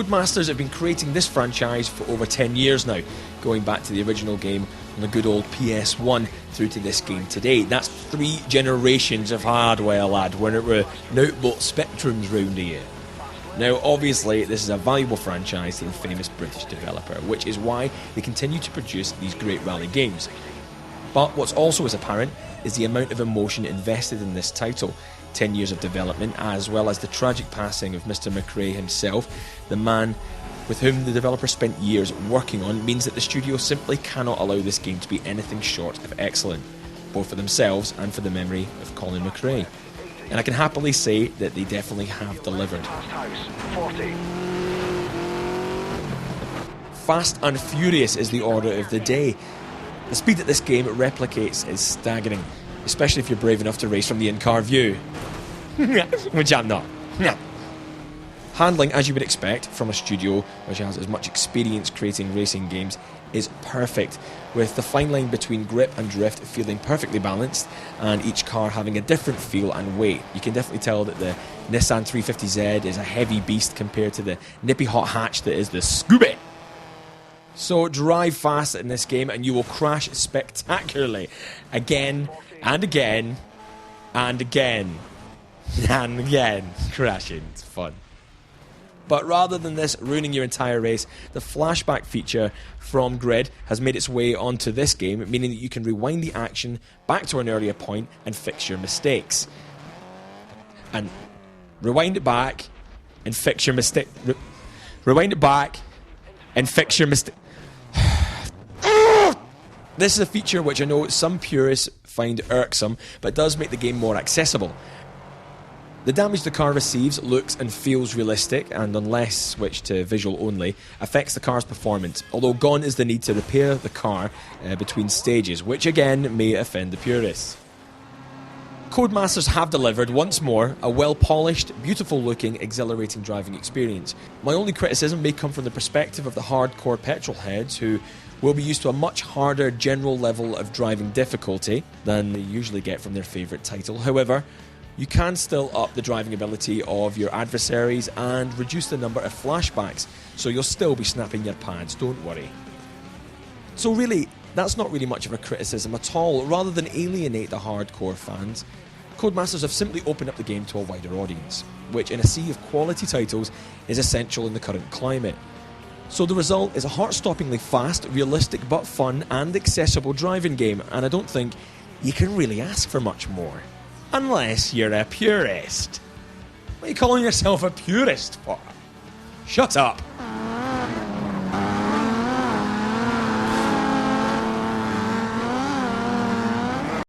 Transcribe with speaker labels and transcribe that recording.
Speaker 1: Codemasters have been creating this franchise for over 10 years now, going back to the original game on the good old PS1 through to this game today. That's 3 generations of hardware, lad, when it were naught but Spectrums round here. Now, obviously, this is a valuable franchise to the famous British developer, which is why they continue to produce these great rally games. But what's also as apparent is the amount of emotion invested in this title. 10 years of development, as well as the tragic passing of Mr. McRae himself, the man with whom the developer spent years working on, means that the studio simply cannot allow this game to be anything short of excellent, both for themselves and for the memory of Colin McRae. And I can happily say that they definitely have delivered. Fast and furious is the order of the day. The speed that this game replicates is staggering, especially if you're brave enough to race from the in-car view. Which I'm not. Handling, as you would expect from a studio which has as much experience creating racing games, is perfect, with the fine line between grip and drift feeling perfectly balanced, and each car having a different feel and weight. You can definitely tell that the Nissan 350Z is a heavy beast compared to the nippy hot hatch that is the Scooby. So drive fast in this game and you will crash spectacularly. Again and again and again and again. Crashing, it's fun. But rather than this ruining your entire race, the flashback feature from Grid has made its way onto this game, meaning that you can rewind the action back to an earlier point and fix your mistakes. And rewind it back and fix your mistake. Rewind it back and fix your mistake. This is a feature which I know some purists find irksome, but does make the game more accessible. The damage the car receives looks and feels realistic, and unless switched to visual only, affects the car's performance, although gone is the need to repair the car between stages, which again may offend the purists. Codemasters have delivered, once more, a well-polished, beautiful-looking, exhilarating driving experience. My only criticism may come from the perspective of the hardcore petrol heads, who will be used to a much harder general level of driving difficulty than they usually get from their favourite title. However, you can still up the driving ability of your adversaries and reduce the number of flashbacks, so you'll still be snapping your pads, don't worry. So really, that's not really much of a criticism at all. Rather than alienate the hardcore fans, Codemasters have simply opened up the game to a wider audience, which in a sea of quality titles is essential in the current climate. So the result is a heart-stoppingly fast, realistic but fun and accessible driving game, and I don't think you can really ask for much more. Unless you're a purist. What are you calling yourself a purist for? Shut up!